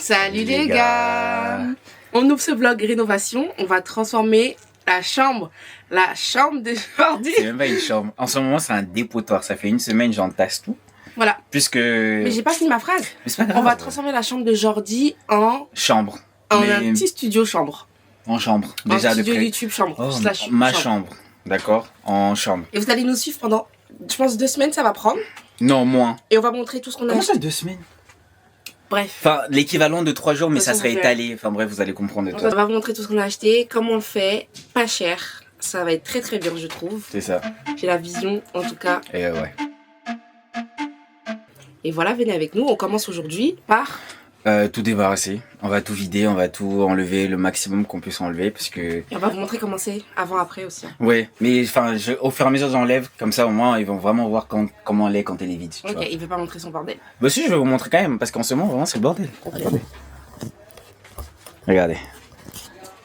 Salut les gars. On ouvre ce vlog rénovation, on va transformer la chambre de Jordi. C'est même pas une chambre. En ce moment, c'est un dépotoir. Ça fait une semaine, j'entasse tout. Voilà. Puisque... Mais j'ai pas fini ma phrase. Mais c'est pas grave. On va transformer la chambre de Jordi en... Chambre. Un petit studio chambre. En chambre. Déjà un studio de près. YouTube chambre. Oh, slash ma chambre. D'accord. En chambre. Et vous allez nous suivre pendant, je pense, 2 semaines, ça va prendre. Non, moins. Et on va montrer tout ce qu'on a Comment acheté. ça, 2 semaines? Bref. Enfin, l'équivalent de 3 jours, mais De ça toute serait façon, étalé. Enfin bref, vous allez comprendre de On toi. va vous montrer tout ce qu'on a acheté, comment on le fait, pas cher. Ça va être très très bien, je trouve. C'est ça. J'ai la vision, en tout cas. Et ouais. Et voilà, venez avec nous. On commence aujourd'hui par... Tout débarrasser. On va tout vider, on va tout enlever le maximum qu'on puisse enlever parce que... Et on va vous montrer comment c'est, avant-après aussi. Ouais, mais enfin, au fur et à mesure j'enlève, comme ça au moins ils vont vraiment voir comment elle est quand elle est vide. Tu Ok, vois. il veut pas montrer son bordel. Bah si, je vais vous montrer quand même, parce qu'en ce moment vraiment c'est le bordel. Ok. Attendez. Regardez.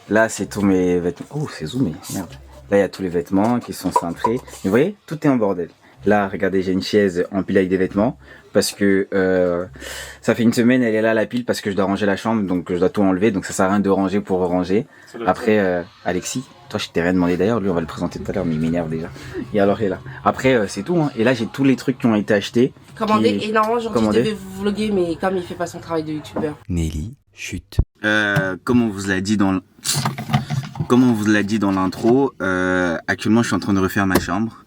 Là c'est tous mes vêtements. Oh, c'est zoomé, merde. Là il y a tous les vêtements qui sont cintrés. Vous voyez, tout est en bordel. Là, regardez, j'ai une chaise empilée avec des vêtements parce que ça fait une semaine, elle est là la pile parce que je dois ranger la chambre, donc je dois tout enlever, donc ça sert à rien de ranger pour ranger. Après, Alexis, toi je t'ai rien demandé d'ailleurs, lui on va le présenter tout à l'heure, mais il m'énerve déjà. Et alors il est là. Après, c'est tout, hein. Et là j'ai tous les trucs qui ont été achetés. Commandé, et normalement Jordi Commandé. devait vous vlogger, mais comme il fait pas son travail de youtubeur. Nelly, chute. Comme on vous l'a dit dans l'intro, actuellement je suis en train de refaire ma chambre.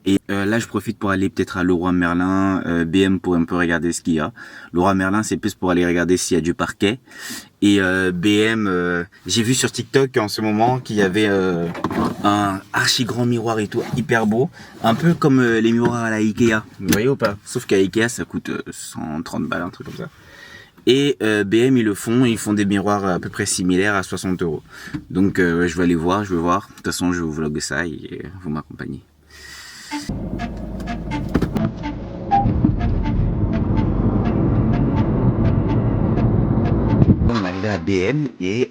Et là, je profite pour aller peut-être à Leroy Merlin, BM pour un peu regarder ce qu'il y a. Leroy Merlin, c'est plus pour aller regarder s'il y a du parquet. Et BM, j'ai vu sur TikTok en ce moment qu'il y avait un archi grand miroir et tout, hyper beau. Un peu comme les miroirs à la Ikea. Vous voyez ou pas? Sauf qu'à Ikea, ça coûte 130 balles, un truc comme ça. Et BM, ils font des miroirs à peu près similaires à 60 €. Donc je vais aller voir, je vais voir. De toute façon, je vais vous vlogger ça et vous m'accompagnez. On est arrivé à BM et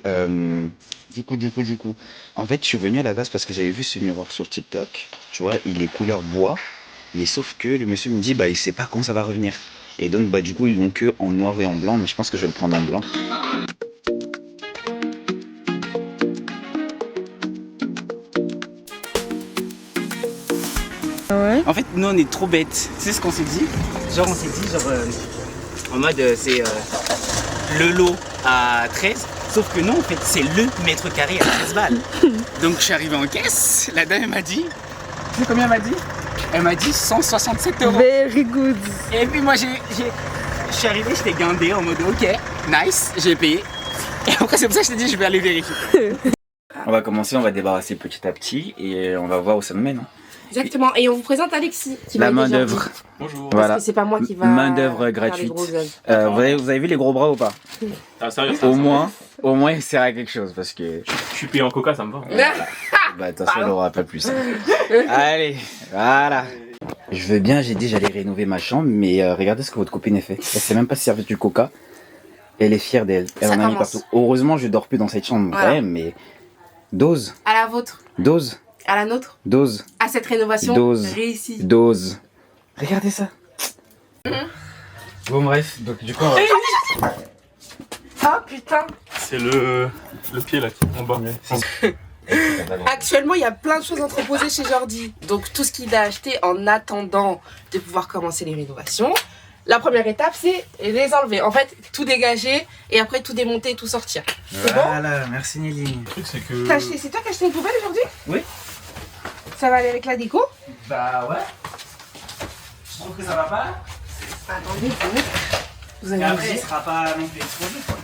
du coup, en fait, je suis venu à la base parce que j'avais vu ce miroir sur TikTok. Tu vois, il est couleur bois, mais sauf que le monsieur me dit, bah, il sait pas quand ça va revenir. Et donc, bah, du coup, ils l'ont que en noir et en blanc, mais je pense que je vais le prendre en blanc. Ouais. En fait, nous, on est trop bêtes. Tu sais ce qu'on s'est dit? Genre, on s'est dit, en mode, c'est le lot à 13. Sauf que non, en fait, c'est le mètre carré à 13 balles. Donc, je suis arrivé en caisse. La dame, elle m'a dit... Tu sais combien elle m'a dit? Elle m'a dit 167 €. Very good. Et puis, moi, je suis arrivé, j'étais guindé en mode, ok, nice, j'ai payé. Et après, c'est pour ça que je t'ai dit, je vais aller vérifier. On va commencer, on va débarrasser petit à petit et on va voir où ça nous mène. Exactement. Et on vous présente Alexis. Qui La va main déjà d'œuvre. dire. Bonjour. Parce Voilà. que c'est pas moi qui va Main d'œuvre faire les gratuite. gros œuvres. Vous avez vu les gros bras ou pas? Ah, sérieux, Au moins, il sert à quelque chose parce que... je suis payé en coca, ça me va. Bah attention, on n'aura pas plus. Allez, voilà. Je veux bien, j'ai dit j'allais rénover ma chambre, mais regardez ce que votre copine a fait. Elle s'est même pas servie du coca. Elle est fière d'elle. Elle Ça en a mis commence. partout. Heureusement, je dors plus dans cette chambre Voilà. quand même, mais... Dose, À la vôtre, dose, à la nôtre, dose, à cette rénovation Dose. réussie. dose. Regardez ça. Bon bref, donc du coup... on va- Ah putain. C'est le pied là qui est en bas. Actuellement, il y a plein de choses entreposées chez Jordi. Donc, tout ce qu'il a acheté en attendant de pouvoir commencer les rénovations. La première étape, c'est les enlever. En fait, tout dégager et après tout démonter et tout sortir. C'est bon? Voilà, merci Nelly. Le truc, c'est que. C'est toi qui as acheté une poubelle aujourd'hui? Oui. Ça va aller avec la déco? Bah ouais. Je trouve que ça va pas. Attendez, vous Et avez après, il dit. sera pas non plus explosé quoi.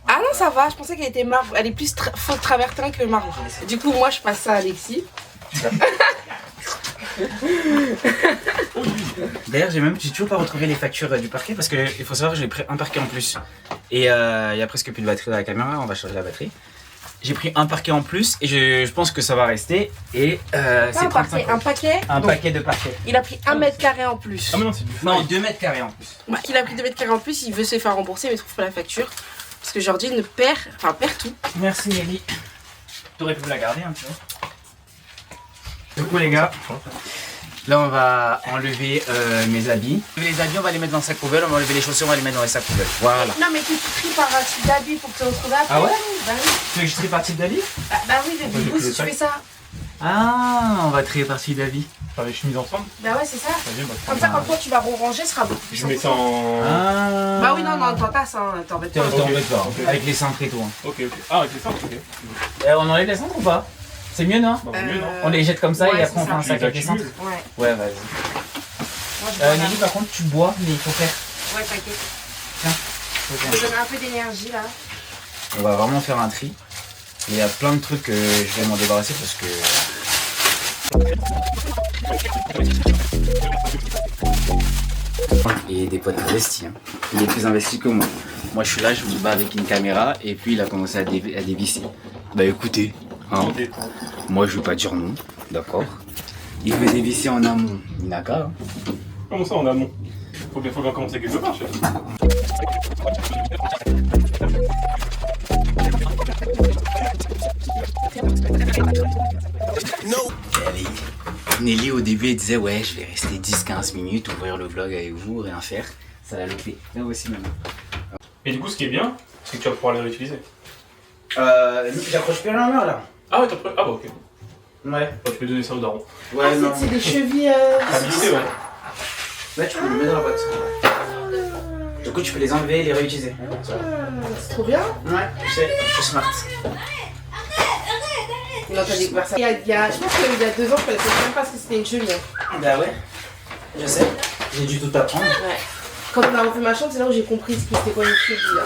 Ah non, ça va. Je pensais qu'elle était marron. Elle est plus faux travertin que marron. Du coup, moi, je passe ça à Alexis. D'ailleurs, j'ai toujours pas retrouvé les factures du parquet parce qu'il faut savoir que j'ai pris un parquet en plus. Et il y a presque plus de batterie dans la caméra, on va changer la batterie. J'ai pris un parquet en plus et je pense que ça va rester. Et Pas c'est un 35 paquet, un paquet. un Donc, paquet de parquet. il a pris 1 mètre carré en plus. Ah, mais non, c'est du Non, 2 mètres carrés en plus. Bah, il a pris 2 mètres carrés en plus, il veut se faire rembourser, mais il trouve pas la facture. Parce que Jordi ne perd tout. Merci Nelly. T'aurais pu la garder, hein, tu vois. Du coup, les gars, Là, on va enlever mes habits. Les habits, on va les mettre dans le sac poubelle. On va enlever les chaussures, on va les mettre dans les sacs poubelles. Voilà. Non, mais tu tries par type d'habit pour te retrouver après. Ah ouais? Bah oui. Tu veux que je trie par type d'habit? Bah oui, mais du coup, si tu fais ça. Ah, on va trier par type d'habit. Faire les chemises ensemble. Bah ouais, c'est ça. Vas-y, bah, Comme ça, quand toi tu vas ranger, ce sera beaucoup plus je mets ça simple. en. Ah. Bah oui, non, t'en tasses, hein, t'embêtes pas. T'embête pas, Ok. avec les cintres et tout. Hein. Ok, ok. Ah, avec les cintres, ok. On enlève les cintres ou pas? C'est mieux, non? Bah, mieux, non? On les jette comme ça ouais, et après c'est on fait ça. un sac avec les cintres. Ouais. Ouais, vas-y. Moi, je Nelly, par contre, tu bois, mais il faut faire. Ouais, t'inquiète. Tiens. Je te donne un peu d'énergie là. On va vraiment faire un tri. Il y a plein de trucs que je vais m'en débarrasser parce que. Il est des potes investis. Hein. Il est plus investi que moi. Moi, je suis là, je me bats avec une caméra et puis il a commencé à dévisser. Bah écoutez, hein, moi je vais pas dire non, d'accord. Il veut dévisser en amont, il n'a qu'à. Hein. Comment ça en amont? Faut bien commencer quelque part, chef. Nelly au début elle disait ouais je vais rester 10-15 minutes, ouvrir le vlog avec vous, rien faire. Ça l'a loupé. Là aussi maintenant. Et du coup, ce qui est bien, c'est que tu vas pouvoir les réutiliser. J'accroche plus à la main là. Ah ouais, t'as pris. Ah bah ok. Ouais. Bah, tu peux donner ça au daron. Ouais Ah, non. c'est des chevilles. Ah, vissé, ouais. Là tu peux les mettre dans la boîte. Du coup tu peux les enlever et les réutiliser. C'est trop bien. Ouais, je sais, je suis smart. Non, t'as découvert ça. Je pense qu'il y a 2 ans, je ne savais même pas ce que c'était une cheville. Hein. Bah ouais, je sais. J'ai dû tout apprendre. Ouais. Quand on a refait ma chambre, c'est là où j'ai compris ce que c'était quoi une cheville. Là.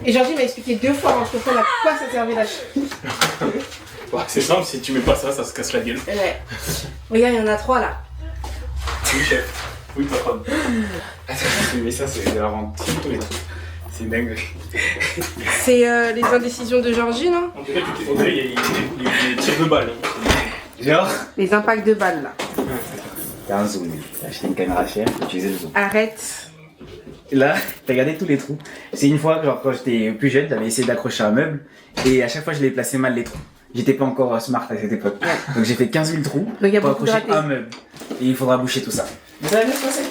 Et Georgie m'a expliqué 2 fois avant que je comprenne à quoi ça servait la cheville. Bah, c'est simple, si tu mets pas ça, ça se casse la gueule. Ouais. Regarde, il y en a 3 là. Oui, chef. Oui, patron. Mais ça c'est vraiment tous les trucs. C'est dingue. C'est les indécisions de Georgie, non? En tout cas, il y a des tirs de balles. Genre Les impacts de balles là. t'as un zoom. T'as acheté une caméra chère, faut utiliser le zoom. Arrête. Là, t'as regardé tous les trous. C'est une fois, genre quand j'étais plus jeune, j'avais essayé d'accrocher un meuble et à chaque fois je l'ai placé mal les trous. J'étais pas encore smart à cette époque. Donc j'ai fait 15 000 trous il y a pour beaucoup de accrocher ratés. un meuble. Et il faudra boucher tout ça. Mais ça va bien se passer.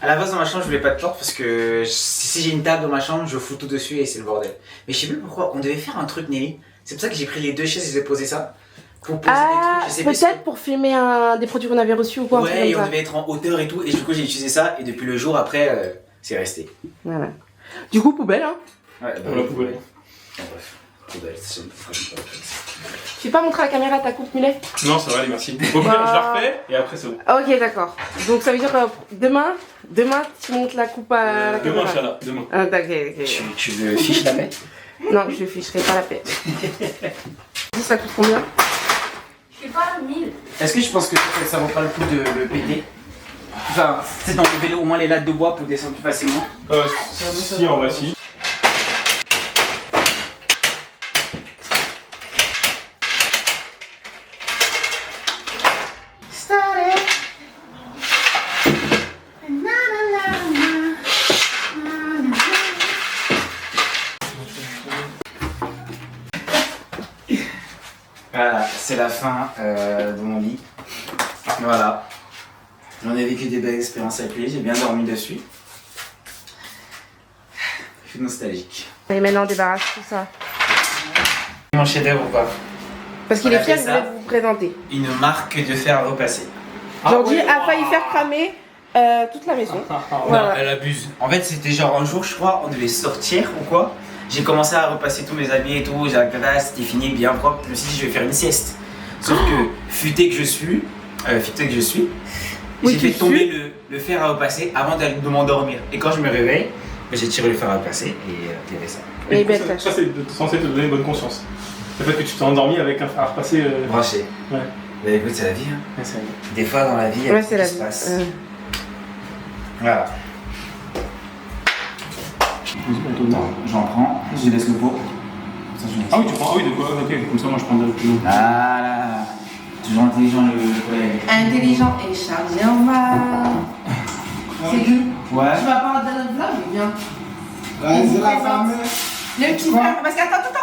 À la base dans ma chambre je voulais pas de porte parce que si j'ai une table dans ma chambre je fous tout dessus et c'est le bordel. Mais je sais plus pourquoi, on devait faire un truc Nelly. C'est pour ça que j'ai pris les 2 chaises et j'ai posé ça. Pour poser Ah, des trucs, je sais plus peut-être pour filmer des produits qu'on avait reçus ou quoi. un truc Ouais, et comme on ça. devait être en hauteur et tout. Et du coup j'ai utilisé ça et depuis le jour après c'est resté. Voilà. Du coup, poubelle, hein. Ouais, Pour la poubelle. Bref, poubelle, c'est une poubelle. Tu peux pas montrer à la caméra ta coupe mulet? Non, ça va aller, merci. Au pire, je la refais et après c'est bon. Ah, ok, d'accord. Donc ça veut dire demain, tu montes la coupe à la Demain, caméra. Inch'Allah, demain. Ah, ok. Tu veux fiche la paix? Non, je ne ficherai pas la paix. Dis, ça coûte combien? Je sais pas, 1000. Est-ce que je pense que ça vaut pas le coup de le péter? Enfin, c'est d'enlever au moins les lattes de bois pour descendre plus facilement. Si, en vrai, si. Voilà, c'est la fin de mon lit. Voilà. J'en ai vécu des belles expériences avec lui, j'ai bien dormi dessus. Je suis nostalgique. Et maintenant, on débarrasse tout ça. Mon chef-d'œuvre ou pas? Parce qu'il On est a fier, fait je ça. voulais vous présenter. Une marque de fer à repasser. Georgie a failli faire cramer toute la maison. Non, Voilà. elle abuse. En fait, c'était genre un jour, je crois, on devait sortir ou quoi. J'ai commencé à repasser tous mes habits et tout. J'ai la c'était fini, bien propre. Je me suis dit, je vais faire une sieste. Sauf que, futé que je suis, Oui, j'ai tu fait tomber suis. le fer à repasser avant de m'endormir. Et quand je me réveille, j'ai tiré le fer à repasser et il y avait ça. Mais Et du coup, bête. ça, c'est censé te donner bonne conscience. Le fait que tu t'es endormi avec un fer à repasser. Branché. Ouais. Bah écoute, c'est la vie. Hein. Ouais, c'est vrai. Des fois dans la vie, il y a Ouais, tout c'est qui la se vie. passe. Voilà. Attends, j'en prends, je laisse le pot. Ah oui, tu prends. Ah oui, de quoi? Ok, comme ça, moi je prends de plus long. Voilà. Toujours intelligent le collègue. Intelligent et chargé en mal. C'est lui. Ouais. Tu vas pas dans notre vlog, viens. C'est la fameuse. Le petit frère. Parce qu'attends.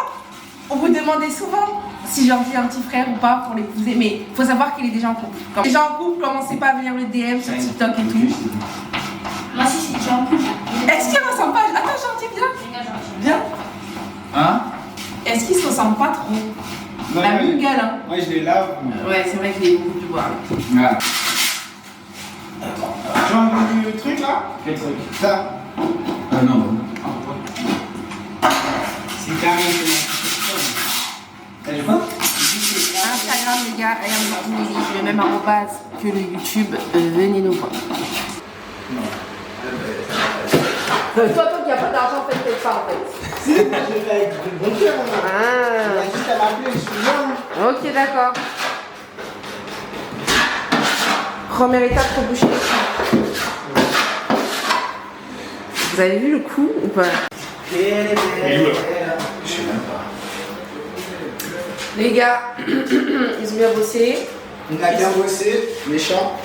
On vous demandait souvent si j'en dis un petit frère ou pas pour l'épouser, mais il faut savoir qu'il est déjà en couple. Quand déjà en couple, commencez pas à venir le DM sur TikTok et tout. Moi aussi, c'est déjà en couple. Est-ce qu'il ressemble pas? Attends, gentil, viens. Viens. Hein? Est-ce qu'il se ressemble pas trop? Non, La ouais. même gueule, hein. Moi je les lave. Ouais, c'est vrai qu'il est beaucoup du bois. Voilà. Tu as entendu le truc là? Quel truc? Ça. Ah non, non. C'est carré, c'est bon. Je vois. Instagram, les gars, I am Tunisie, je mets même arrobase que le YouTube, venez nous voir. Toi, qui a pas d'argent, faites pas en fait. Si, moi je l'ai avec du bon cœur. Il a juste à m'appeler, je suis là. Ok, d'accord. Première étape pour boucher les trous. Vous avez vu le coup ou pas? Il est où, là? Je sais même pas. Les gars, ils ont bien bossé. On a bien bossé, méchant.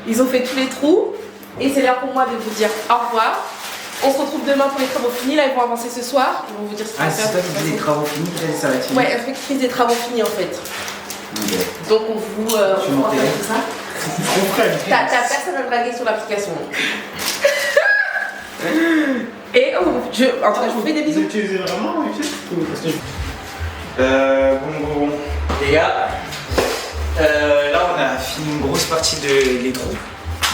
Ils ont fait tous les trous. Et c'est l'heure pour moi de vous dire au revoir. On se retrouve demain pour les travaux finis. Là, ils vont avancer ce soir. Ils vont vous dire ce qu'ils Ah, vont c'est faire. toi qui dis les travaux finis, ça va être fini. Ouais, inspectrice des travaux finis en fait. Donc on vous Je suis on monté. fait tout ça. T'as personne à draguer sur l'application. Et en tout cas, je vous fais des bisous. Vous utilisez vraiment Bon. Les gars, là on a fini une grosse partie des trous.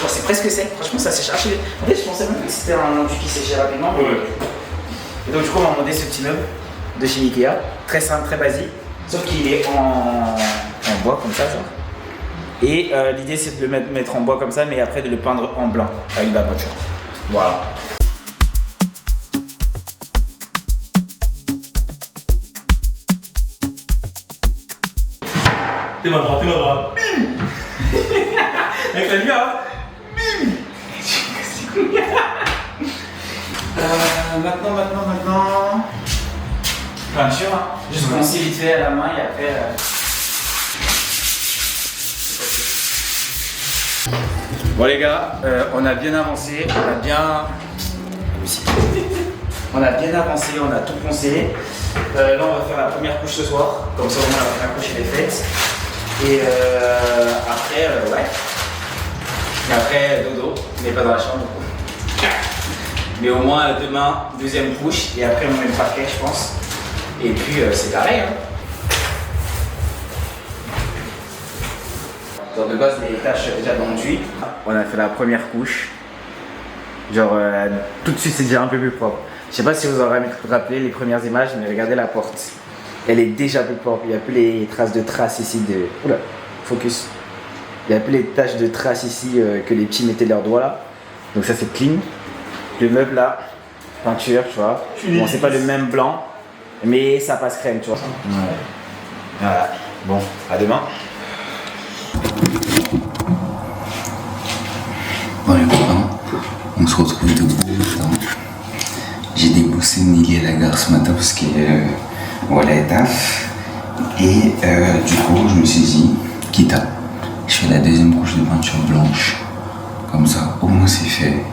Bon, c'est presque sec, franchement ça sèche archi vite. En fait, je pensais même que c'était un enduit qui séchait rapidement. Ouais. Et donc, du coup, on m'a demandé ce petit meuble de chez Ikea. Très simple, très basique. Sauf qu'il est en bois comme ça, genre. Et l'idée c'est de le mettre en bois comme ça, mais après de le peindre en blanc avec de la peinture. Voilà. T'es ma bras, Bim. Avec la lumière, hein. Maintenant. Peinture, hein. Juste commencer vite fait à la main et après. Bon les gars, on a bien avancé, on a bien avancé, on a tout poncé. Là on va faire la première couche ce soir, comme ça au moins la première couche elle est faite. Et après, ouais. Et après dodo, mais pas dans la chambre. Mais au moins demain, deuxième couche, et après on met le parquet je pense. Et puis c'est pareil. Hein. Genre de base les tâches déjà d'enduit. On a fait la première couche. Genre tout de suite c'est déjà un peu plus propre. Je sais pas si vous aurez rappelé les premières images, mais regardez la porte. Elle est déjà plus propre. Il n'y a plus les traces ici de. Oula, focus. Il n'y a plus les taches de traces ici que les petits mettaient leurs doigts là. Donc ça c'est clean. Le meuble là, peinture, tu vois. Bon, c'est pas le même blanc, mais ça passe crème, tu vois. Ouais. Voilà. Bon, à demain. Bon les copains, on se retrouve debout maintenant. J'ai déboussé Nelly à la gare ce matin parce qu'elle est taf. Et du coup je me suis dit, quitte à, je fais la deuxième couche de peinture blanche. Comme ça au moins c'est fait.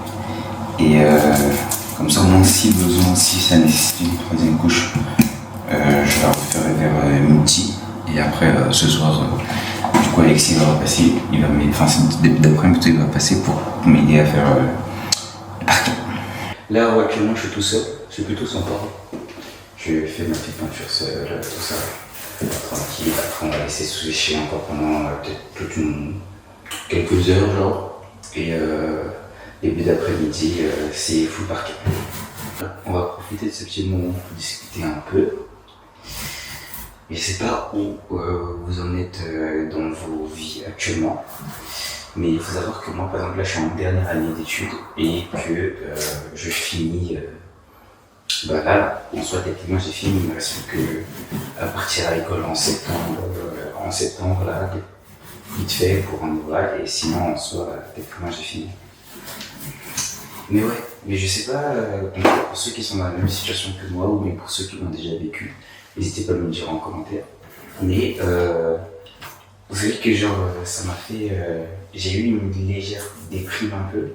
Et comme ça au moins si besoin, si ça nécessite une troisième couche, je la referai vers midi. Et après ce soir, du coup Alexis va repasser, il va m'aider, enfin début d'après-midi il va passer pour m'aider à faire le parquet. Là actuellement je suis tout seul, c'est plutôt sympa. Je fais ma petite peinture seule, tout ça, tranquille. Après on va laisser sécher encore pendant peut-être quelques heures genre. Et début d'après-midi c'est full parquet. On va profiter de ce petit moment pour discuter un peu. Je sais pas où vous en êtes dans vos vies actuellement, mais il faut savoir que moi, par exemple, là, je suis en dernière année d'études et que je finis. Là, en soi, techniquement, j'ai fini. Il me reste plus que partir à l'école en septembre, là, vite fait pour un oral, et sinon, en soi, techniquement, j'ai fini. Mais ouais, mais je sais pas, pour ceux qui sont dans la même situation que moi, ou même pour ceux qui l'ont déjà vécu. N'hésitez pas à me le dire en commentaire. Mais vous savez que genre ça m'a fait. J'ai eu une légère déprime un peu.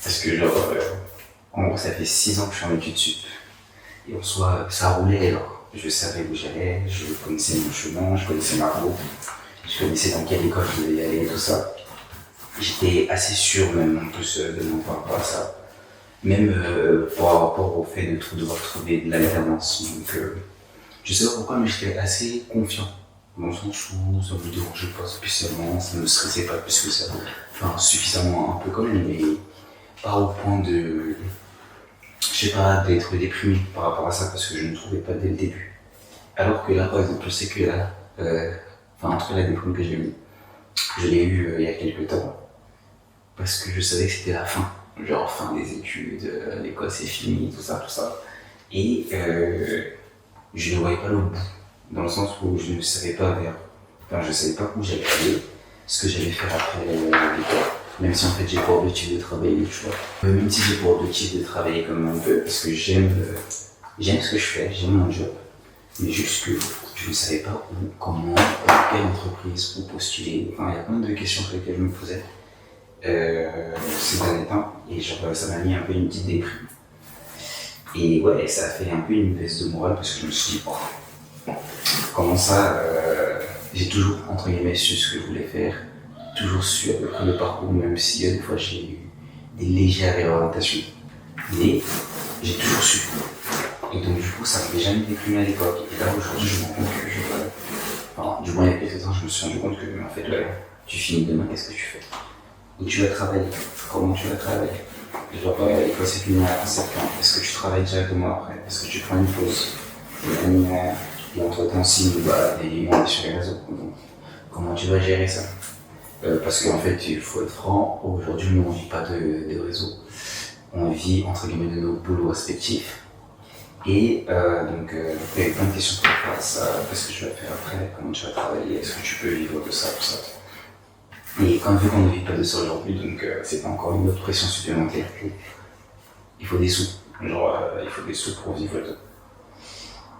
Parce que genre en gros ça fait 6 ans que je suis en études sup. Et en soi ça roulait alors. Je savais où j'allais, je connaissais mon chemin, je connaissais ma route, je connaissais dans quelle école je devais y aller, tout ça. J'étais assez sûr même en plus de mon par rapport à ça. Même par rapport au fait de devoir trouver de l'alternance. Donc je sais pas pourquoi, mais j'étais assez confiant. Dans le sens où ça me dérangeait pas spécialement, ça me stressait pas plus que ça. Enfin, suffisamment un peu quand même, mais pas au point de, je sais pas, d'être déprimé par rapport à ça parce que je ne trouvais pas dès le début. Alors que là, par exemple, je sais que là, entre la déprime que j'ai eue, je l'ai eue il y a quelques temps, parce que je savais que c'était la fin. Genre fin des études, l'école c'est fini, tout ça. Et je ne voyais pas le bout, dans le sens où je ne savais pas je savais pas où j'allais aller, ce que j'allais faire après l'école. Même si en fait j'ai pour objectif de travailler, tu vois. Même si j'ai pour objectif de travailler comme un peu, parce que j'aime ce que je fais, j'aime mon job. Mais juste que je ne savais pas où, comment, quelle entreprise, où postuler. Enfin, il y a plein de questions sur lesquelles je me posais. Ces derniers temps, et genre ça m'a mis un peu une petite déprime. Et ouais, ça a fait un peu une baisse de morale parce que je me suis dit, oh, comment ça, j'ai toujours entre guillemets su ce que je voulais faire, toujours su à peu près le parcours, même si des fois j'ai eu des légères réorientations, mais j'ai toujours su. Et donc du coup ça m'avait jamais déprimé à l'époque. Et là aujourd'hui je me rends compte que du moins il y a quelques temps je me suis rendu compte que en fait tu finis demain, qu'est-ce que tu fais? Où tu vas travailler, comment tu vas travailler. Genre, l'école c'est fini à 7 ans, est-ce que tu travailles directement après? Est-ce que tu prends une pause? Et entre-temps, si on est sur les réseaux, donc, comment tu vas gérer ça? Parce qu'en fait, il faut être franc, aujourd'hui nous on ne vit pas de réseau. On vit entre guillemets de nos boulots respectifs. Et donc il y a plein de questions par rapport à ça, qu'est-ce que tu vas faire après, comment tu vas travailler, est-ce que tu peux vivre de ça, tout ça. Et vu qu'on ne vit pas de ça aujourd'hui, donc c'est encore une autre pression supplémentaire. Il faut des sous, il faut des sous pour vivre de.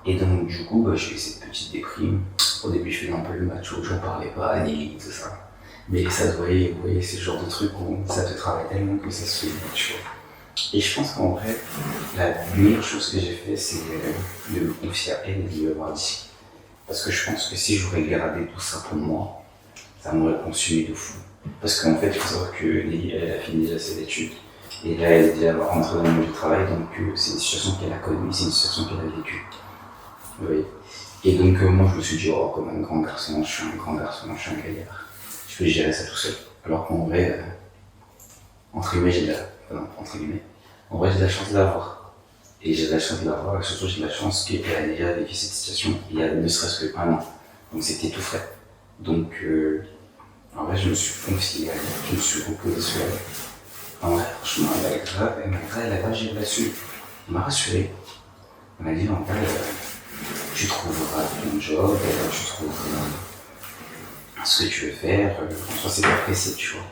Et donc du coup, j'ai eu cette petite déprime. Au début, je faisais un peu le macho, j'en parlais pas à Nelly, tout ça. Mais ça, vous voyez, c'est le genre de truc où ça te travaille tellement que ça se fait, tu vois. Et je pense qu'en vrai, la meilleure chose que j'ai fait, c'est de me confier à elle et de lui avoir dit. Parce que je pense que si j'aurais gardé tout ça pour moi, ça m'aurait consumé de fou. Parce qu'en fait, il faut savoir que Nelly, elle a fini déjà ses études. Et là, elle est déjà rentrée dans le monde du travail, donc c'est une situation qu'elle a connue, c'est une situation qu'elle a vécue. Vous voyez. Et donc, moi, je me suis dit, oh, comme un grand garçon, je suis un grand garçon, je suis un gaillard. Je peux gérer ça tout seul. Alors qu'en vrai, entre guillemets, j'ai de la chance de l'avoir. Et j'ai de la chance de l'avoir, et surtout, j'ai de la chance qu'elle a déjà vécu cette situation il y a ne serait-ce que 1 an. Donc, c'était tout frais. Donc, en vrai, je me suis confié à elle, je me suis reposé sur elle. En vrai, franchement, elle m'a grave géré là-dessus. Elle m'a rassuré. Elle m'a dit, en vrai, tu trouveras ton job, tu trouveras ce que tu veux faire. Franchement, c'est pas pressé, tu vois.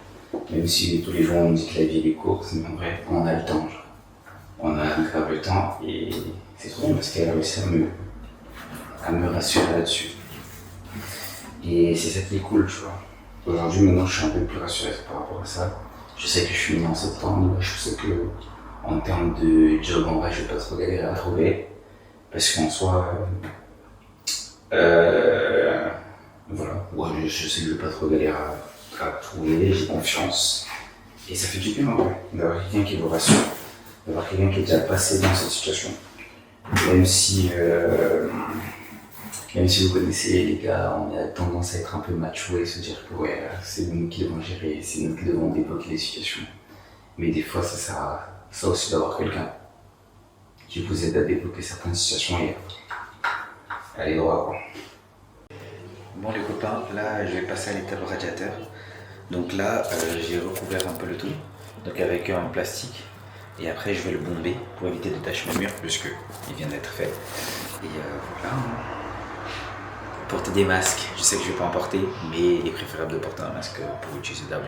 Même si tous les jours on dit que la vie est courte, mais en vrai, on a le temps. Genre. On a grave le temps et c'est trop bien parce qu'elle a réussi à me rassurer là-dessus. Et c'est ça qui est cool, tu vois. Aujourd'hui, maintenant, je suis un peu plus rassuré par rapport à ça. Je sais que je suis né en septembre, je sais que en termes de job, en vrai, je vais pas trop galérer à trouver. Parce qu'en soi, voilà, ouais, je sais que je vais pas trop galérer à trouver, j'ai confiance. Et ça fait du bien, en vrai, d'avoir quelqu'un qui vous rassure, d'avoir quelqu'un qui est déjà passé dans cette situation. Même si vous connaissez les gars, on a tendance à être un peu macho et se dire que ouais, c'est nous qui devons gérer, c'est nous qui devons débloquer les situations. Mais des fois, ça sert à ça aussi d'avoir quelqu'un qui vous aide à débloquer certaines situations et aller droit, quoi. Bon les copains, là je vais passer à l'étape radiateur. Donc là, j'ai recouvert un peu le tout, donc avec un plastique. Et après je vais le bomber pour éviter de tacher mes murs puisque il vient d'être fait. Et voilà. Porter des masques, je sais que je vais pas en porter, mais il est préférable de porter un masque pour utiliser d'abord.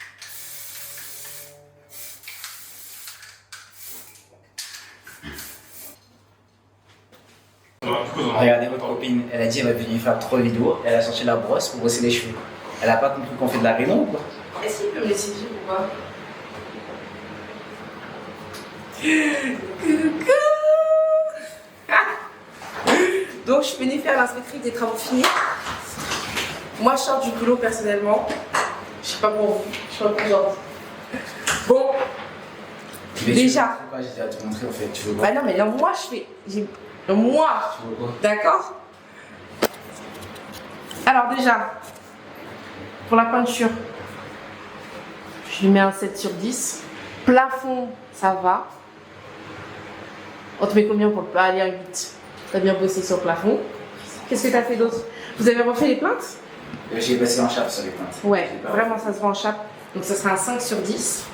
Regardez votre copine, elle a dit elle va venir faire 3 vidéos, elle a sorti la brosse pour brosser les cheveux. Elle a pas compris qu'on fait de la raison ou quoi? Est-ce qu'il peut me laisser vivre ou pas? Coucou. Donc je suis venue faire l'inspectrice des travaux finis. Moi je sors du boulot personnellement. Je sais pas pour vous, je suis pas pour Jordi. Bon, Mais déjà. Pourquoi j'ai déjà te montrer en fait? Tu veux Bah quoi? non mais là moi je fais. Moi, Tu veux quoi? d'accord? Alors déjà, pour la peinture, je lui mets un 7 sur 10. Plafond, ça va. On te met combien pour pas aller à 8? T'as bien bossé sur le plafond. Qu'est-ce que t'as fait d'autre? Vous avez refait les plaintes? J'ai passé en chape sur les plaintes. Ouais, J'ai pas- vraiment ça se voit en chape. Donc ça sera un 5 sur 10.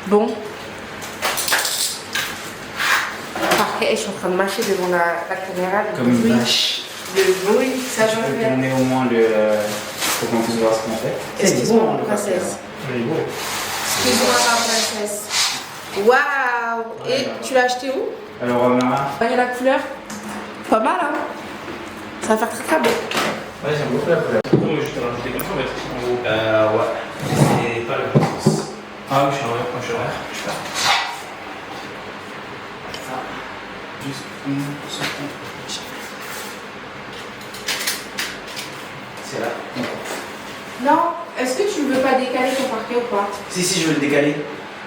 Bon. Parquet, je suis en train de mâcher devant la caméra. Le Comme une bruit. vache. Le bruit, ça Tu va peux faire. tourner au moins le. Pour qu'on puisse voir ce qu'on fait. Excuse-moi, le princesse. Il est beau. Excuse-moi, ma princesse. Waouh! Et tu l'as acheté où? Alors, Romain. Regarde la couleur. Pas mal, hein? Ça va faire très très beau. Ouais, j'aime beaucoup la couleur. Moi, je t'ai rajouté comme ça, en fait, en gros. Ouais. C'est pas le bon sens. Ah oui, je suis en vrai, je suis en vrai. Je sais pas. Juste c'est là. Non, est-ce que tu ne veux pas décaler ton parquet ou pas? Si, je veux le décaler.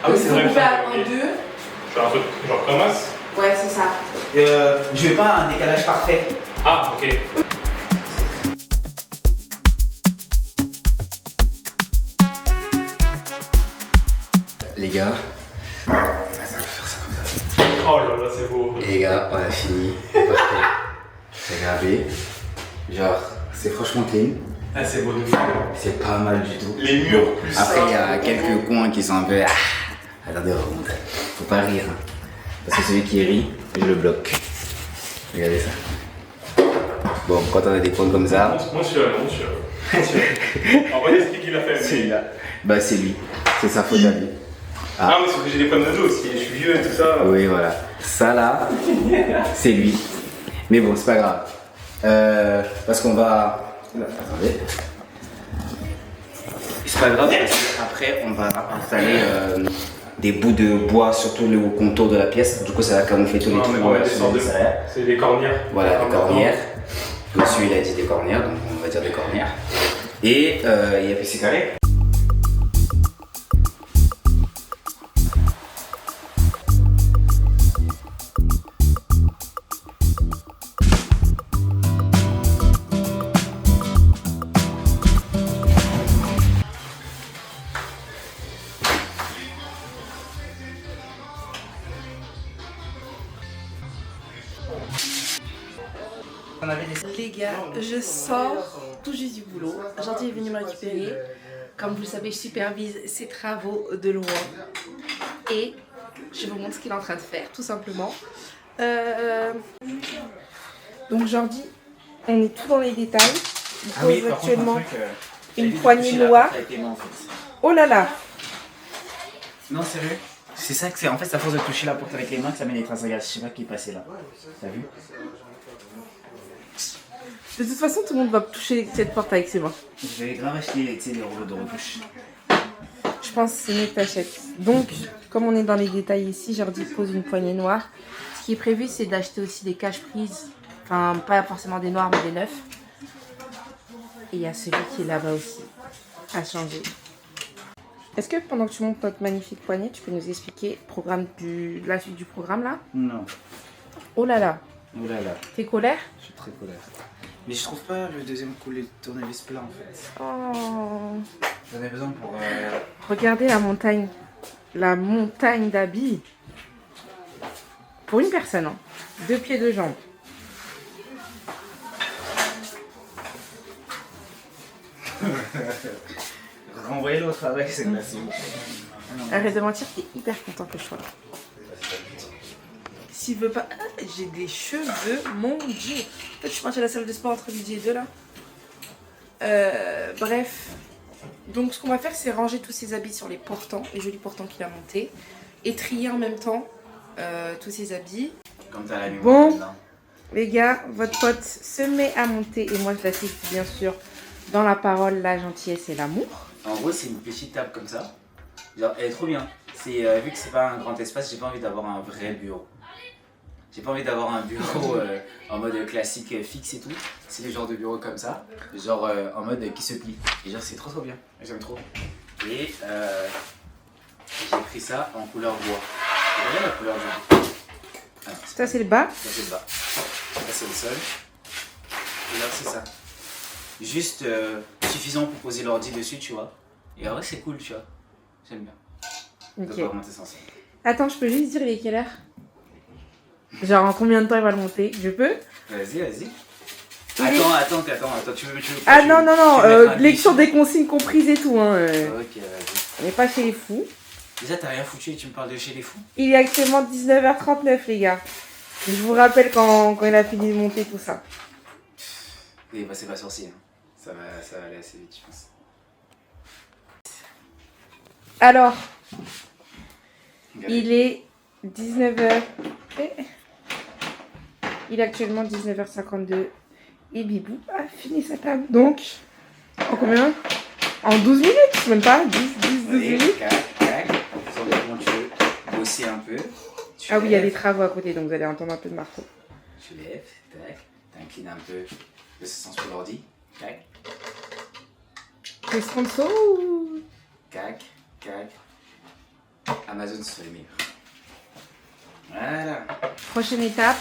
Ah oui, c'est vrai que Tu peux ça. faire un 2. Je fais un truc genre comme as. Ouais, c'est ça. Je veux pas un décalage parfait. Ah, ok. Les gars, Oh là là, c'est beau. les gars, on a fini. Regardez. Genre, c'est franchement clean. Ah, c'est beau de fou. C'est pas mal du tout. Les murs plus. Après, il y a quelques coins qui sont un peu. Attendez, remonte. Faut pas rire. Hein. Parce que celui qui rit, je le bloque. Regardez ça. Bon, quand on a des coins comme ça, Mon sûr. En vrai, c'est qui l'a fait? celui-là, bah c'est lui. C'est sa faute à lui. Ah, mais c'est parce que j'ai des problèmes de dos aussi. Je suis vieux et tout ça. Oui, voilà. Ça là, c'est lui. Mais bon, c'est pas grave. Parce qu'on va. Attendez. C'est pas grave parce qu'après, on va installer des bouts de bois sur tout le contour de la pièce. Du coup, ça va camoufler tous les Non, trucs. mais on va des sortes de. derrière. C'est des cornières. Voilà, des cornières. Monsieur, il a dit des cornières, donc on va dire des cornières. Et il y a PC carré. Les gars, je sors tout juste du boulot. Jordi est venu me récupérer. Comme vous le savez, je supervise ses travaux de loin. Et je vous montre ce qu'il est en train de faire, tout simplement. Donc Jordi, on est tout dans les détails. Il pose actuellement une poignée noire. Oh là là! Non, sérieux? C'est ça que c'est. En fait, c'est à force de toucher la porte avec les mains que ça met des traces. Regarde, je sais pas qui est passé là. T'as vu? De toute façon, tout le monde va toucher cette porte avec ses mains. Je vais grave acheter les rouleaux de retouche. Je pense que c'est mieux que t'achètes. Donc, comme on est dans les détails ici, Jordi pose une poignée noire. Ce qui est prévu, c'est d'acheter aussi des cache-prises. Enfin, pas forcément des noirs, mais des neufs. Et il y a celui qui est là-bas aussi, à changer. Est-ce que pendant que tu montes notre magnifique poignée, tu peux nous expliquer la suite du programme là? Non. Oh là là, Oh là là. t'es colère? Je suis très colère. Mais je trouve pas le deuxième coulet de tournevis plat en fait. Oh. J'en ai besoin pour. Regardez la montagne. La montagne d'habits. Pour une personne, hein. 2 pieds, 2 jambes. Renvoyer l'autre avec, c'est classique. Arrête de mentir, t'es hyper content que je sois là. S'il veut pas... Ah, j'ai des cheveux, mon dieu. En fait, je suis partie à la salle de sport entre midi et 2 là. Bref. Donc ce qu'on va faire, c'est ranger tous ses habits sur les portants, les jolis portants qu'il a montés. Et trier en même temps tous ses habits. Comme t'as la Bon. mémoire. Les gars, votre pote se met à monter et moi je l'assiste bien sûr dans la parole, la gentillesse et l'amour. En gros, c'est une petite table comme ça. Genre, elle est trop bien. C'est vu que c'est pas un grand espace, j'ai pas envie d'avoir un vrai bureau. J'ai pas envie d'avoir un bureau en mode classique fixe et tout. C'est le genre de bureau comme ça, genre en mode qui se plie. Et genre c'est trop bien, j'aime trop. Et j'ai pris ça en couleur bois. Vous voyez la couleur du bois? Ah, Ça, c'est le bas. ça c'est le bas. Ça c'est le sol. Et là c'est ça. Juste suffisant pour poser l'ordi dessus, tu vois. Et en vrai c'est cool, tu vois. J'aime bien. Ok. De pas monter sans ça. Attends, je peux juste dire il est quelle heure? Genre en combien de temps il va le monter? Je peux? Vas-y. Il Attends, tu veux Ah tu non, veux- non, tu non, veux mettre un lecture défi? des consignes comprises et tout. Hein, Ok, vas-y. On n'est pas chez les fous. Déjà, t'as rien foutu et tu me parles de chez les fous? Il est actuellement 19h39, les gars. Je vous rappelle quand il a fini de monter tout ça. Oui, bah c'est pas sorcier. Hein. Ça va aller assez vite, je pense. Alors, Regardez. il est 19h. Il est actuellement 19h52. Et Bibou a fini sa table. Donc, en combien? En 12 minutes, même pas 12 Oui, minutes. cac. Sans dire comment tu veux bosser un peu. Tu Ah oui, il y a lèves, des travaux à côté, donc vous allez entendre un peu de marteau. Tu lèves, tac. T'inclines un peu de ce sens pour l'ordi. Cac, Les sponsors ou... cac. Amazon sur les murs. Voilà. Prochaine étape,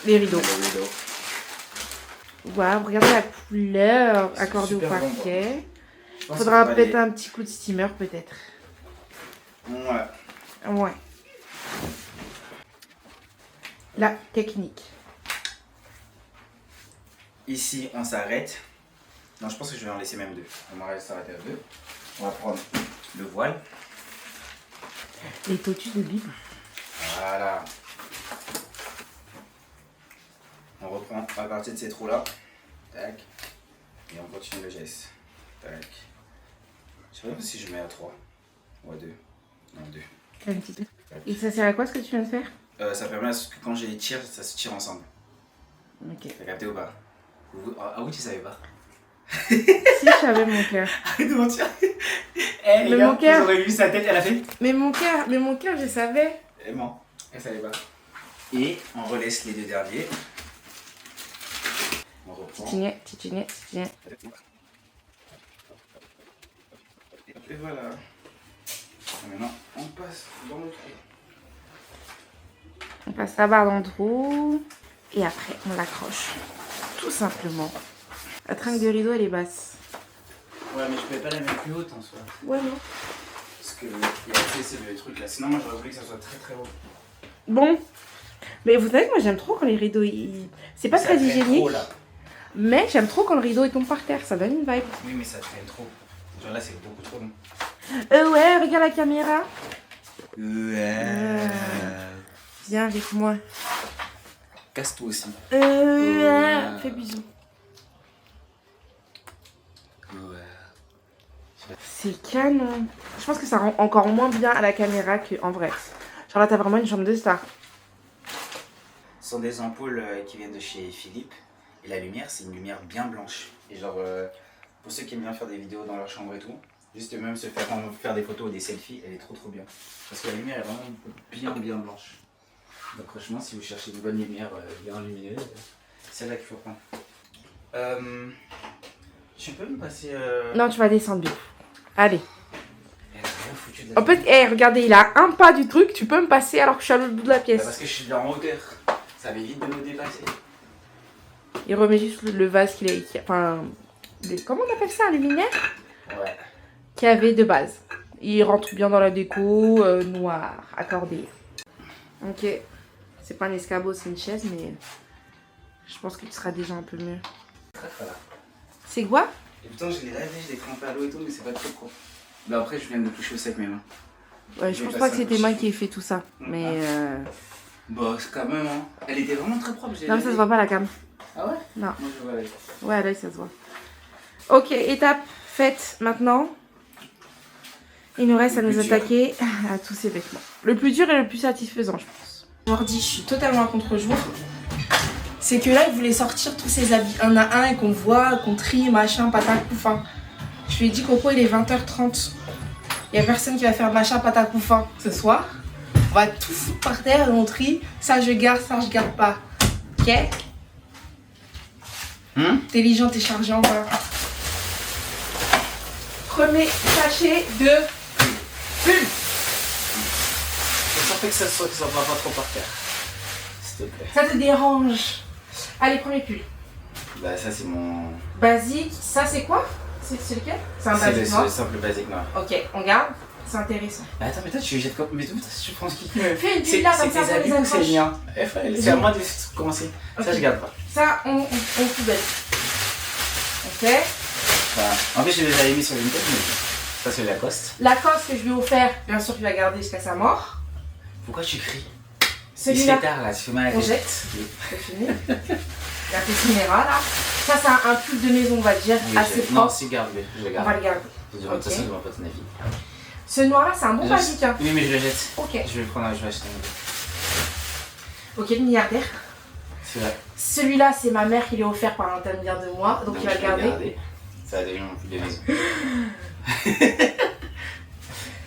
les rideaux. Le rideau. Waouh, regardez la couleur C'est accordée au super bon, parquet. Je pense Faudra qu'il faut peut-être aller- un petit coup de steamer, peut-être. Ouais. Ouais. La technique. Ici, on s'arrête. Non, je pense que je vais en laisser même deux. On va s'arrêter à deux. On va prendre le voile. Les totus de Bible. Voilà. On reprend à partir de ces trous-là. Tac. Et on continue le geste. Tac. Je sais pas si je mets à 3 ou à 2. Non, 2. Un petit peu. Et ça sert à quoi ce que tu viens de faire? Ça permet à ce que quand je les tire, ça se tire ensemble. Ok. T'as capté ou pas? Ah oui, tu savais pas. Si je savais mon cœur. Arrête de mentir. Mais mon cœur. Vous aurez vu sa tête, elle a fait. Mais mon cœur, je savais. Elle ment. Elle savait pas. Et on relaisse les deux derniers. On reprend. Titinet. Et voilà. Et maintenant, on passe dans le trou. On passe la barre dans le trou. Et après, on l'accroche. Tout simplement. La tringle de rideau, elle est basse. Ouais, mais je pouvais pas la mettre plus haute en soi. Ouais, non. Parce que il y a c'est le truc là. Sinon, moi j'aurais voulu que ça soit très haut. Bon. Mais vous savez que moi, j'aime trop quand les rideaux, c'est pas Ça très traîne hygiénique. trop, là. Mais j'aime trop quand le rideau il tombe par terre. Ça donne une vibe. Oui, mais ça traîne trop. Genre là, c'est beaucoup trop long. Ouais, regarde la caméra. Ouais. Viens avec moi. Casse-toi aussi. Fais bisous. Ouais. C'est canon. Je pense que ça rend encore moins bien à la caméra qu'en vrai. Genre là, t'as vraiment une chambre de star. Ce sont des ampoules qui viennent de chez Philippe. Et la lumière, c'est une lumière bien blanche. Et genre, pour ceux qui aiment bien faire des vidéos dans leur chambre et tout, juste même se faire des photos ou des selfies, elle est trop bien. Parce que la lumière est vraiment bien blanche. Donc franchement, si vous cherchez une bonne lumière bien lumineuse, c'est celle-là qu'il faut prendre. Tu peux me passer... Non, tu vas descendre bien. Allez. Elle a rien foutu de la En fait, regardez, il a un pas du truc. Tu peux me passer alors que je suis à l'autre bout de la pièce. Parce que je suis en hauteur. Ça m'évite de me dépasser. Il remet juste le vase qu'il a... Enfin... Comment on appelle ça? Un luminaire? Ouais. Qu'il y avait de base. Il rentre bien dans la déco, noir, accordé. Ok. C'est pas un escabeau, c'est une chaise, mais... Je pense que tu seras déjà un peu mieux. Voilà. C'est quoi? Et putain, je l'ai lavé, je l'ai trempé à l'eau et tout, mais c'est pas trop quoi. Bah après, je viens de me toucher au sec mes mains. Ouais, je pense pas que c'était moi qui ai fait tout ça. Mais... Bah, c'est quand même, hein. Elle était vraiment très propre. Non, mais ça se voit pas la cam. Ah ouais? Non. Moi, je vois avec. Ouais, à l'œil, ça se voit. Ok, étape faite maintenant. Il nous reste à nous attaquer à tous ces vêtements. Le plus dur et le plus satisfaisant, je pense. Aujourd'hui, je suis totalement à contre-jour. C'est que là, il voulait sortir tous ses habits un à un et qu'on voit, qu'on trie, machin, patacoufin. Je lui ai dit, Coco, il est 20h30. Il n'y a personne qui va faire machin, patacoufin ce soir. On va tout foutre par terre et on trie. Ça, je garde, ça, je garde pas. Ok? Intelligent et chargé en bas. Premier sachet de pull. Je sentais que ça va pas trop par terre. S'il te plaît. Ça te dérange? Allez, premier pull. Bah ça c'est mon... Basique. Ça, c'est quoi? C'est lequel? C'est un C'est basique noir. le simple basique noir. Ok, on garde. C'est intéressant. Mais attends, mais toi tu jettes comme. Mais toi tu prends ce qui te. Fais une C'est pull là comme tes ça pour habits les ou c'est le accroches. mien? C'est à moi de commencer. Ok. Ça je garde pas. Ça, on poubelle. Ok. Voilà. En fait je les avais mis sur une tête, mais ça c'est Lacoste. Lacoste que je lui ai offert, bien sûr, tu vas garder jusqu'à sa mort. Pourquoi tu cries? Celui-là, C'est tard là, tu fais mal à la on tête. jette. C'est fini. La petite minéra là. Ça, c'est un pull de maison, on va dire, Oui, assez non, propre. si garde, je le On garde. va le garder. De toute façon, je ne vois pas ton avis. Ce noir là, c'est un bon basique. Hein. Oui, mais je le jette. Ok. Je vais le prendre, je vais acheter un. Ok, le milliardaire. C'est vrai. Celui-là, c'est ma mère qui lui a offert par l'intermédiaire de moi, donc il va je le vais garder. Ça devient mon pull de maison.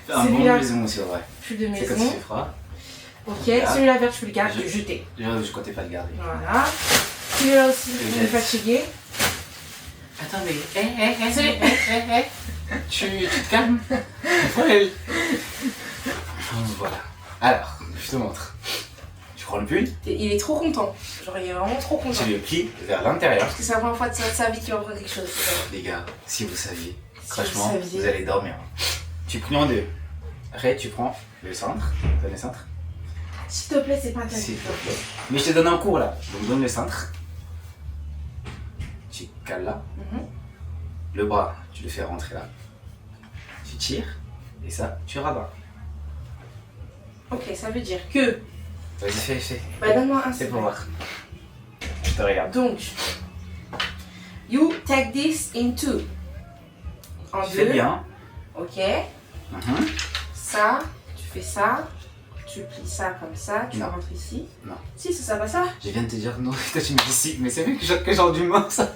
Un bon Celui-là. de maison aussi, ouais. Pull de C'est quand il maison. fait froid. Ok, Là. celui-là vert, tu peux le garder, Je- le jeter. Je comptais pas le garder. Voilà. Celui-là aussi, Je il est jette. fatigué. Attends, mais. Tu te calmes. Ouais. Voilà. Alors, je te montre. Tu prends le pull, Il est trop content. Genre, il est vraiment trop content. tu le plies vers l'intérieur. Parce que c'est la première fois de sa vie qu'il va prendre quelque chose. Les gars, si vous saviez, Si franchement, vous saviez. vous allez dormir. Tu plies en deux. Après, tu prends le centre. Donne le centre. S'il te plaît, c'est pas S'il interdit. te plaît. Mais je te donne un cours là. Donc donne le centre. Tu cales là. Mhm. Le bras, tu le fais rentrer là. Tu tires. Et ça, tu rabats. Ok, ça veut dire que. Vas-y, fais. Bah, donne-moi un C'est second. pour voir. Je te regarde. Donc, you take this in two. En Tu fais deux. bien. Ok. Mhm. Ça, tu fais ça. Tu plies ça comme ça. Tu Non. rentres ici. Non. Si, ça va ça. Je viens de te dire non, toi tu me dis si, mais c'est vrai que genre d'humain ça.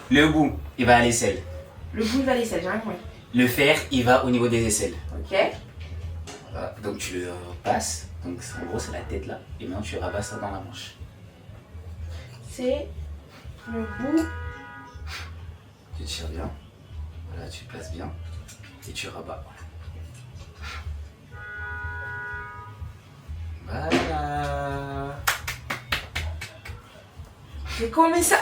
Le bout, il va à l'aisselle. Le bout, il va laisser, j'ai rien compris. Le fer, il va au niveau des aisselles. Ok. Voilà. Donc tu le passes, donc en gros c'est la tête là, et maintenant tu rabats ça dans la manche. C'est le bout. Tu tires bien, voilà, tu places bien, et tu rabats. Voilà. Mais comment ça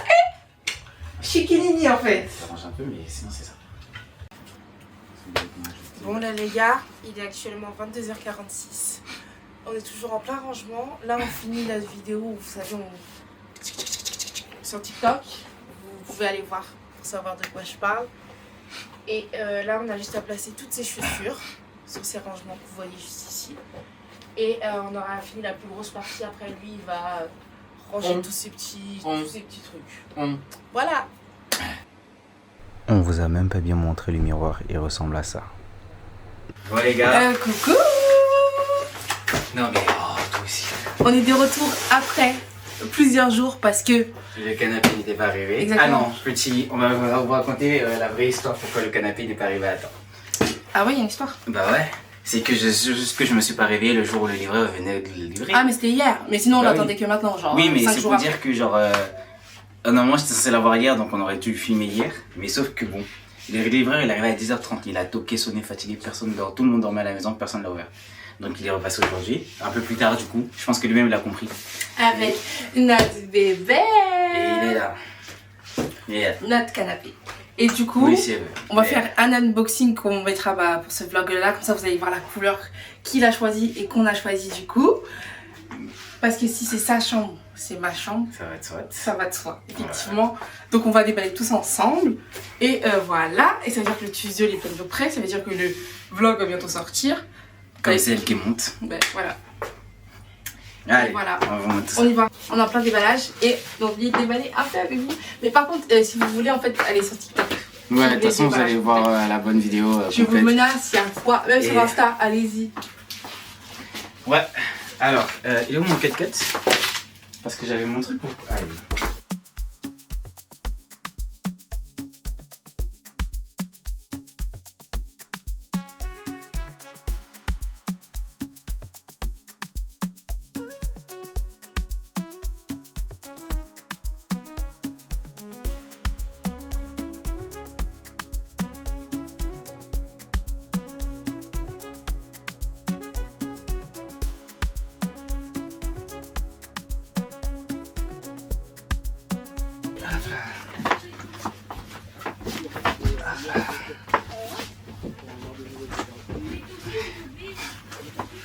Chiquilini en fait. Ça range un peu, mais sinon c'est ça. Bon là les gars, il est actuellement 22h46. On est toujours en plein rangement. Là on finit notre vidéo où vous savez sur TikTok. Vous pouvez aller voir pour savoir de quoi je parle. Et là on a juste à placer toutes ces chaussures sur ces rangements que vous voyez juste ici. Et on aura fini la plus grosse partie. Après lui il va ranger tous ces petits trucs. Voilà. On vous a même pas bien montré le miroir, il ressemble à ça. Bon les gars. Coucou. Non mais oh, toi aussi. On est de retour après plusieurs jours parce que Le canapé n'était pas arrivé. Exactement. Ah non, petit, on va vous raconter la vraie histoire pourquoi le canapé n'est pas arrivé à temps. ah ouais il y a une histoire. Bah ouais, c'est que je me suis pas réveillé le jour où le livreur venait de le livrer. Ah mais c'était hier. Mais sinon on Bah l'attendait oui. que maintenant genre. Oui, mais 5 c'est jours pour après. dire que genre normalement j'étais censé l'avoir hier, donc on aurait dû le filmer hier, mais sauf que bon, le livreur il est arrivé à 10h30, il a toqué, sonné, fatigué, personne dort, tout le monde dormait à la maison, personne l'a ouvert. Donc il est repassé aujourd'hui, un peu plus tard du coup, je pense que lui-même il a compris. Avec notre bébé. Et il est là. Il est là. Notre canapé. Et du coup, Oui, c'est vrai. on va Mais- faire un unboxing qu'on mettra pour ce vlog là, comme ça vous allez voir la couleur qu'il a choisi et qu'on a choisi du coup. Parce que si c'est sa chambre, c'est ma chambre, Ça va être soit. ça va de soi, effectivement. Donc on va déballer tous ensemble. Et voilà, et ça veut dire que le tutoriel est bientôt prêt, ça veut dire que le vlog va bientôt sortir. Comme Et- c'est elle qui monte. Ben, voilà, Allez, voilà. on va vous montrer ça. on y va. On est en plein déballage et on va déballer un peu avec vous. Mais par contre, si vous voulez en fait aller sur TikTok, Ouais, de toute façon, vous allez voir la bonne vidéo je vous complète. menace, il y a un fois, même sur Et- Insta, allez-y. Ouais, alors, il est où mon cut? Parce que j'avais mon truc pour. Allez.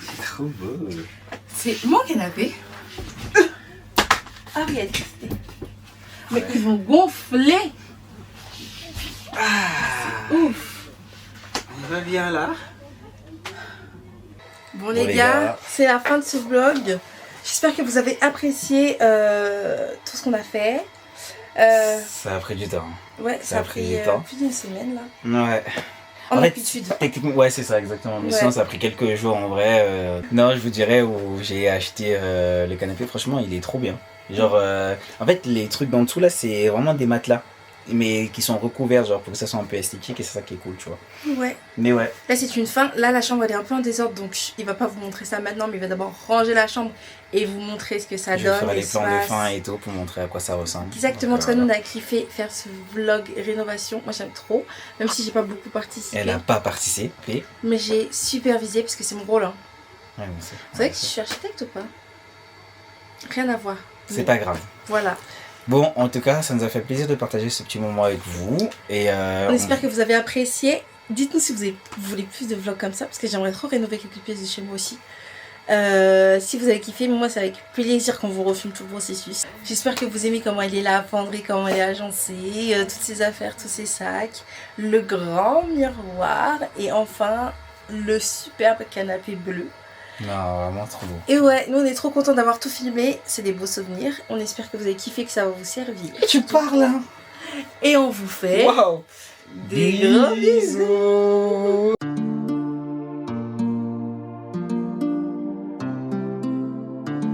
C'est trop beau. C'est mon canapé. Ah oui, elle est mais ils vont gonfler. Ouf. On va bien là. Bon les gars, c'est la fin de ce vlog. J'espère que vous avez apprécié tout ce qu'on a fait. Ça a pris du temps. Ouais, ça a pris plus d'une semaine là. Ouais. En fait, habitude. Techniquement, ouais, c'est ça, exactement. Mais Ouais. sinon, ça a pris quelques jours en vrai. Non, je vous dirais où j'ai acheté le canapé. Franchement, il est trop bien. Genre, en fait, les trucs d'en dessous là, c'est vraiment des matelas. Mais qui sont recouverts, genre, pour que ça soit un peu esthétique et c'est ça qui est cool, tu vois. Ouais. Mais ouais. Là, c'est une fin. Là, la chambre elle est un peu en désordre donc il va pas vous montrer ça maintenant, mais il va d'abord ranger la chambre et vous montrer ce que ça Je donne. vais faire les plans de l'espace. fin et tout pour montrer à quoi ça ressemble. Exactement, Donc, toi, nous on a kiffé faire ce vlog rénovation. Moi j'aime trop, même si j'ai pas beaucoup participé. Elle n'a pas participé. Mais j'ai supervisé parce que c'est mon rôle. Hein. Ouais, mais c'est Vous savez que je suis architecte ou pas? Rien à voir. c'est Mais pas grave. voilà. Bon, en tout cas, ça nous a fait plaisir de partager ce petit moment avec vous. Et On espère que vous avez apprécié. Dites-nous si vous voulez plus de vlogs comme ça, parce que j'aimerais trop rénover quelques pièces de chez moi aussi. Si vous avez kiffé, moi c'est avec plaisir qu'on vous refilme tout le processus. J'espère que vous aimez comment elle est là à penderie, comment elle est agencée, toutes ces affaires, tous ces sacs, le grand miroir et enfin le superbe canapé bleu. Non, vraiment trop beau. Et ouais, nous on est trop contents d'avoir tout filmé, c'est des beaux souvenirs. On espère que vous avez kiffé, que ça va vous servir. Tu parles hein. Et on vous fait Wow. des gros bisous.